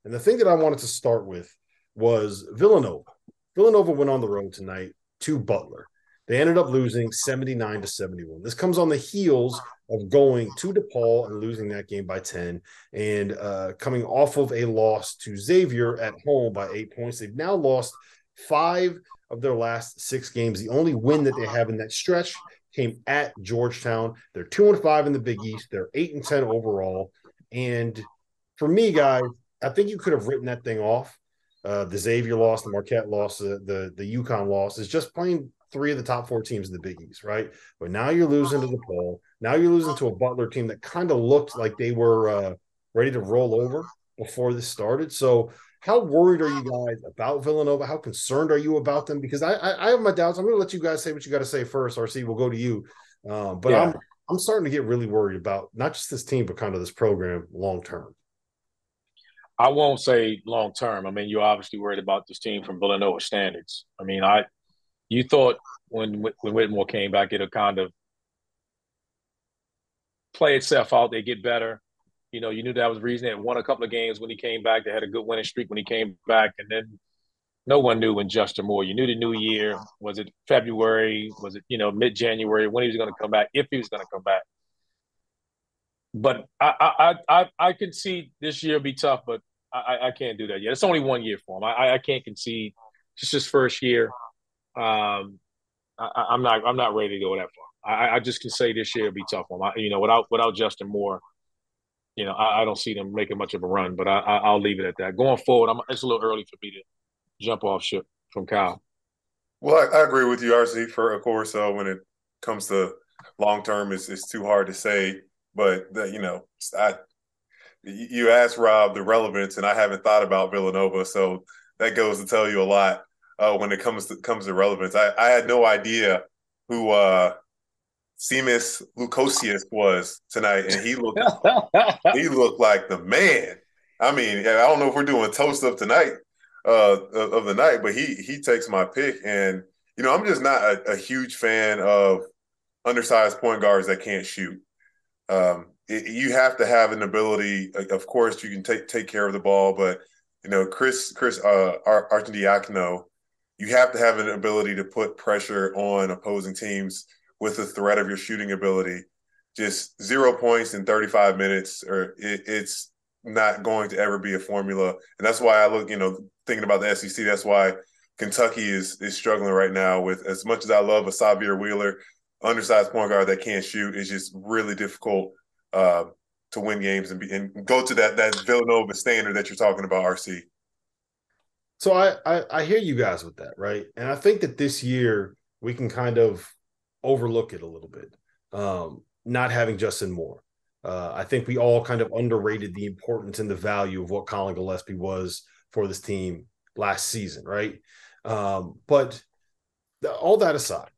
And the thing that I wanted to start with was Villanova. Villanova went on the road tonight to Butler. They ended up losing 79-71. This comes on the heels of going to DePaul and losing that game by 10 and coming off of a loss to Xavier at home by 8 points. They've now lost 5 of their last 6 games. The only win that they have in that stretch came at Georgetown. They're 2-5 in the Big East. They're 8-10 overall. And for me, guys, I think you could have written that thing off. The Xavier loss, the Marquette loss, the UConn loss is just playing 3 of the top 4 teams in the Big East, right? But now you're losing to DePaul. Now you're losing to a Butler team that kind of looked like they were ready to roll over before this started. So, how worried are you guys about Villanova? How concerned are you about them? Because I have my doubts. I'm going to let you guys say what you got to say first. RC, we'll go to you. But Yeah, I'm starting to get really worried about not just this team, but kind of this program long term. I won't say long term. I mean, you're obviously worried about this team from Villanova standards. I mean, I you thought when Whitmore came back, it'll kind of play itself out. They get better. You knew that was the reason. They had won a couple of games when he came back. They had a good winning streak when he came back, and then no one knew when Justin Moore. You knew the new year. Was it February? Was it mid January when he was going to come back? If he was going to come back. But I could see this year be tough, but I can't do that yet. It's only 1 year for him. I can't concede. It's his first year. I'm not ready to go that far. I just can say this year will be tough for him. Without Justin Moore, I don't see them making much of a run. But I'll leave it at that. Going forward, it's a little early for me to jump off ship from Kyle. Well, I agree with you, RC. For of course, when it comes to long term, it's too hard to say. But you asked Rob the relevance, and I haven't thought about Villanova, so that goes to tell you a lot when it comes to relevance. I had no idea who Seamus Lukosius was tonight, and he looked like the man. I mean, I don't know if we're doing toast of tonight of the night, but he takes my pick, and I'm just not a huge fan of undersized point guards that can't shoot. You have to have an ability. Of course, you can take care of the ball, but Chris Arcidiacono, you have to have an ability to put pressure on opposing teams with the threat of your shooting ability. Just 0 points in 35 minutes, or it's not going to ever be a formula. And that's why I look, thinking about the SEC. That's why Kentucky is struggling right now with, as much as I love a Xavier Wheeler, undersized point guard that can't shoot, is just really difficult to win games and go to that Villanova standard that you're talking about, RC. So I hear you guys with that, right? And I think that this year we can kind of overlook it a little bit. Not having Justin Moore. I think we all kind of underrated the importance and the value of what Colin Gillespie was for this team last season, right? But all that aside,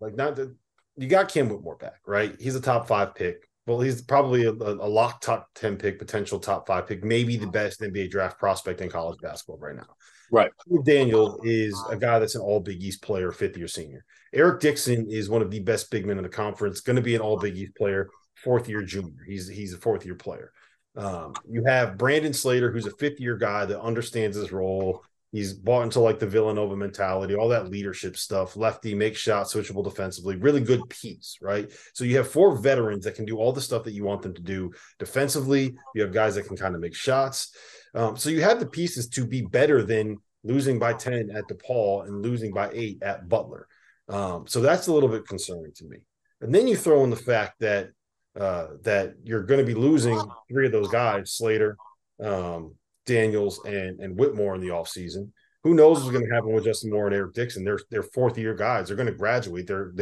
you got Cam Whitmore back, right? He's a top 5 pick. Well, he's probably a lock top 10 pick, potential top 5 pick, maybe the best NBA draft prospect in college basketball right now. Right. Daniel is a guy that's an all Big East player, 5th-year senior. Eric Dixon is one of the best big men in the conference, going to be an all Big East player, 4th-year junior. He's a 4th-year player. You have Brandon Slater, who's a 5th-year guy that understands his role. He's bought into the Villanova mentality, all that leadership stuff, lefty, make shots, switchable defensively, really good piece, right? So you have 4 veterans that can do all the stuff that you want them to do defensively. You have guys that can kind of make shots. So you have the pieces to be better than losing by 10 at DePaul and losing by 8 at Butler. So that's a little bit concerning to me. And then you throw in the fact that you're going to be losing 3 of those guys, Slater, Daniels, and Whitmore in the offseason. Who knows what's going to happen with Justin Moore and Eric Dixon? They're 4th-year guys. They're going to graduate. They're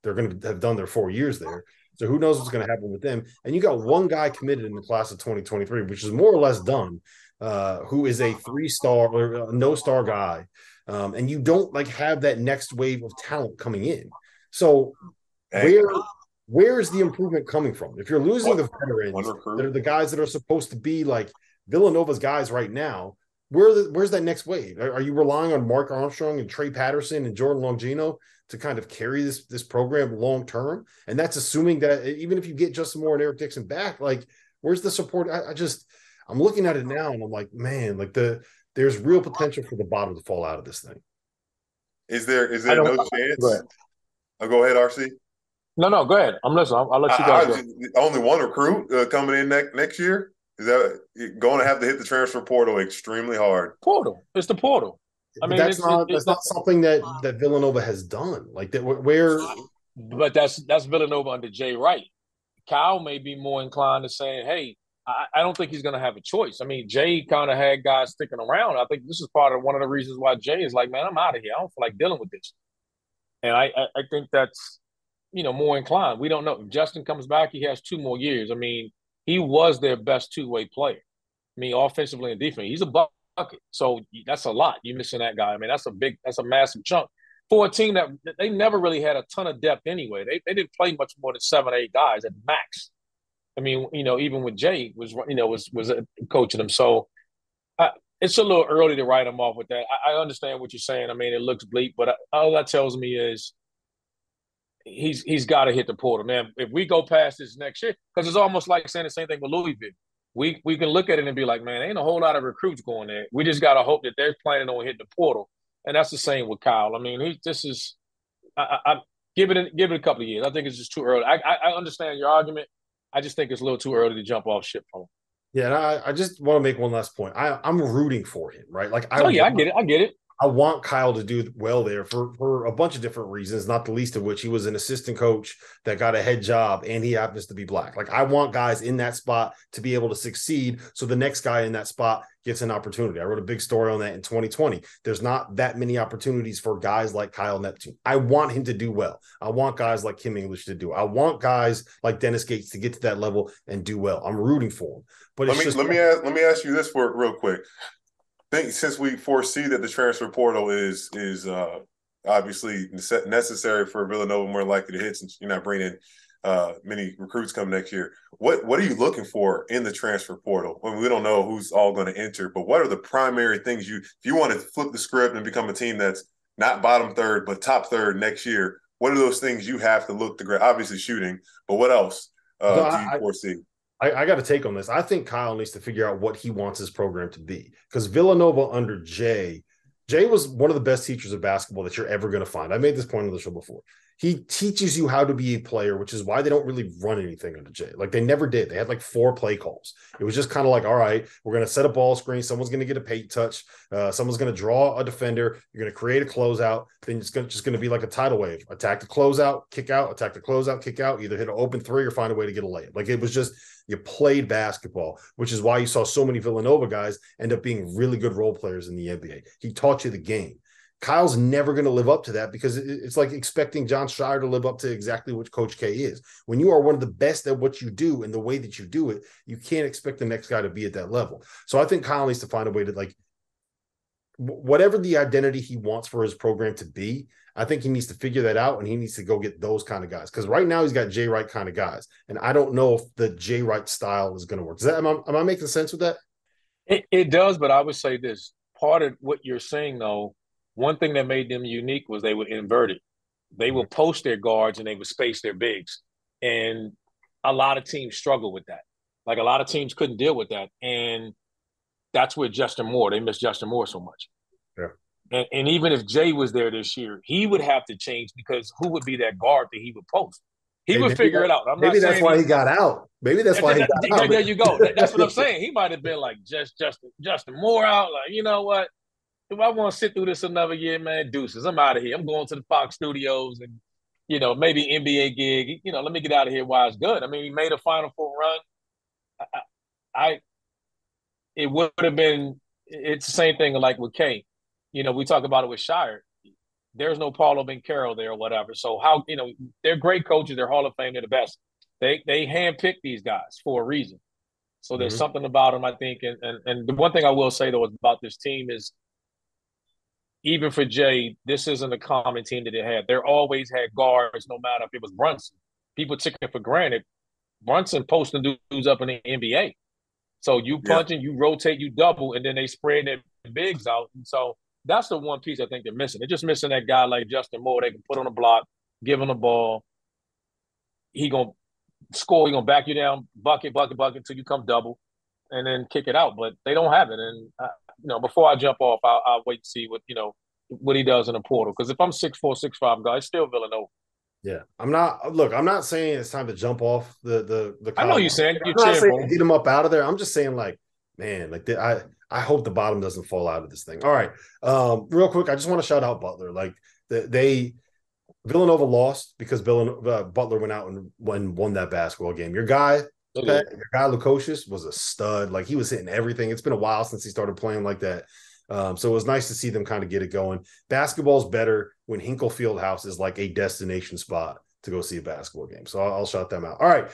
going to have done their 4 years there. So who knows what's going to happen with them? And you got one guy committed in the class of 2023, which is more or less done, who is a 3-star or no-star guy. And you don't have that next wave of talent coming in. So where is the improvement coming from? If you're losing the veterans that are the guys that are supposed to be Villanova's guys right now, where's that next wave? Are you relying on Mark Armstrong and Trey Patterson and Jordan Longino to kind of carry this program long term? And that's assuming that even if you get Justin Moore and Eric Dixon back, where's the support? I'm looking at it now and I'm like, man, like there's real potential for the bottom to fall out of this thing. Is I there don't. no Go chance? ahead. Oh, go ahead, RC. No, go ahead. I'm listening. I'll let you guys go. Only one recruit coming in next year. Is that going to have to hit the transfer portal extremely hard? Portal. It's the portal. I But mean, that's not something that Villanova has done. Like that, where but that's Villanova under Jay Wright. Kyle may be more inclined to saying, "Hey, I don't think he's going to have a choice." I mean, Jay kind of had guys sticking around. I think this is part of one of the reasons why Jay is like, "Man, I'm out of here. I don't feel like dealing with this." And I think that's more inclined. We don't know if Justin comes back. He has 2 more years. I mean, he was their best two-way player. I mean, offensively and defensively, he's a bucket. So that's a lot. You're missing that guy. I mean, that's a massive chunk for a team that they never really had a ton of depth anyway. They didn't play much more than 7 or 8 guys at max. I mean, even with Jay was coaching them. So it's a little early to write him off with that. I understand what you're saying. I mean, it looks bleak, but all that tells me is he's got to hit the portal, man. If we go past this next year, because it's almost like saying the same thing with Louisville. We can look at it and be like, man, ain't a whole lot of recruits going there. We just got to hope that they're planning on hitting the portal, and that's the same with Kyle. I mean, I give it a couple of years. I think it's just too early. I understand your argument. I just think it's a little too early to jump off ship from him. Yeah, and I just want to make one last point. I'm rooting for him, right? Like I get it. I get it. I want Kyle to do well there for a bunch of different reasons, not the least of which he was an assistant coach that got a head job and he happens to be black. Like I want guys in that spot to be able to succeed so the next guy in that spot gets an opportunity. I wrote a big story on that in 2020. There's not that many opportunities for guys like Kyle Neptune. I want him to do well. I want guys like Kim English to do. I want guys like Dennis Gates to get to that level and do well. I'm rooting for him. But let me ask you this for real quick. Think since we foresee that the transfer portal is obviously necessary for Villanova, more likely to hit since you're not bringing many recruits come next year. What are you looking for in the transfer portal? When we don't know who's all going to enter, but what are the primary things if you want to flip the script and become a team that's not bottom third but top third next year? What are those things you have to look to grab? Obviously shooting, but what else do you foresee? I got to take on this. I think Kyle needs to figure out what he wants his program to be because Villanova under Jay was one of the best teachers of basketball that you're ever going to find. I made this point on the show before. He teaches you how to be a player, which is why they don't really run anything under Jay. Like they never did. They had like 4 play calls. It was just kind of like, all right, we're going to set a ball screen. Someone's going to get a paint touch. Someone's going to draw a defender. You're going to create a closeout. Then it's just going to be like a tidal wave. Attack the closeout, kick out, attack the closeout, kick out, either hit an open 3 or find a way to get a layup. Like it was just, you played basketball, which is why you saw so many Villanova guys end up being really good role players in the NBA. He taught you the game. Kyle's never going to live up to that because it's like expecting John Shire to live up to exactly what Coach K is. When you are one of the best at what you do and the way that you do it, you can't expect the next guy to be at that level. So I think Kyle needs to find a way to like whatever the identity he wants for his program to be. I think he needs to figure that out and he needs to go get those kind of guys. Because right now he's got Jay Wright kind of guys. And I don't know if the Jay Wright style is going to work. Am I making sense with that? It does, but I would say this. Part of what you're saying, though, one thing that made them unique was they were inverted. They would post their guards and they would space their bigs. And a lot of teams struggle with that. Like a lot of teams couldn't deal with that. And that's where they miss Justin Moore so much. Yeah. And even if Jay was there this year, he would have to change because who would be that guard that he would post? He would figure it out. Maybe that's why he got out. Maybe that's why he got out. There you go. That's what I'm saying. He might have been like just Justin Moore out. Like, you know what? If I want to sit through this another year, man, deuces. I'm out of here. I'm going to the Fox Studios and, maybe NBA gig. Let me get out of here while it's good. I mean, he made a Final Four run. It would have been – it's the same thing like with K. We talk about it with Shire. There's no Paulo Banchero there or whatever. So how they're great coaches. They're Hall of Fame. They're the best. They handpick these guys for a reason. So there's something about them, I think. And the one thing I will say, though, about this team is even for Jay, this isn't a common team that they had. They always had guards, no matter if it was Brunson. People took it for granted. Brunson posting dudes up in the NBA. So you punching, you rotate, you double, and then they spread their bigs out. And so that's the one piece I think they're missing. They're just missing that guy like Justin Moore. They can put on the block, give him the ball. He going to score. He going to back you down, bucket, until you come double. and then kick it out. But they don't have it. And before I jump off, I'll wait to see what he does in the portal. Because if I'm 6'4", 6'5" guy, it's still Villanova. Yeah, I'm not saying it's time to jump off the I know college. you're saying I'm you're not cheering saying for to him. get him up out of there. I'm just saying, like, man, like I hope the bottom doesn't fall out of this thing. All right, real quick, I just want to shout out Butler. Like Villanova lost because Butler went out and won that basketball game. Your guy, Lukosius, was a stud. Like, he was hitting everything. It's been a while since he started playing like that. So it was nice to see them kind of get it going. Basketball's better when Hinkle Fieldhouse is like a destination spot to go see a basketball game. So I'll shout them out. All right.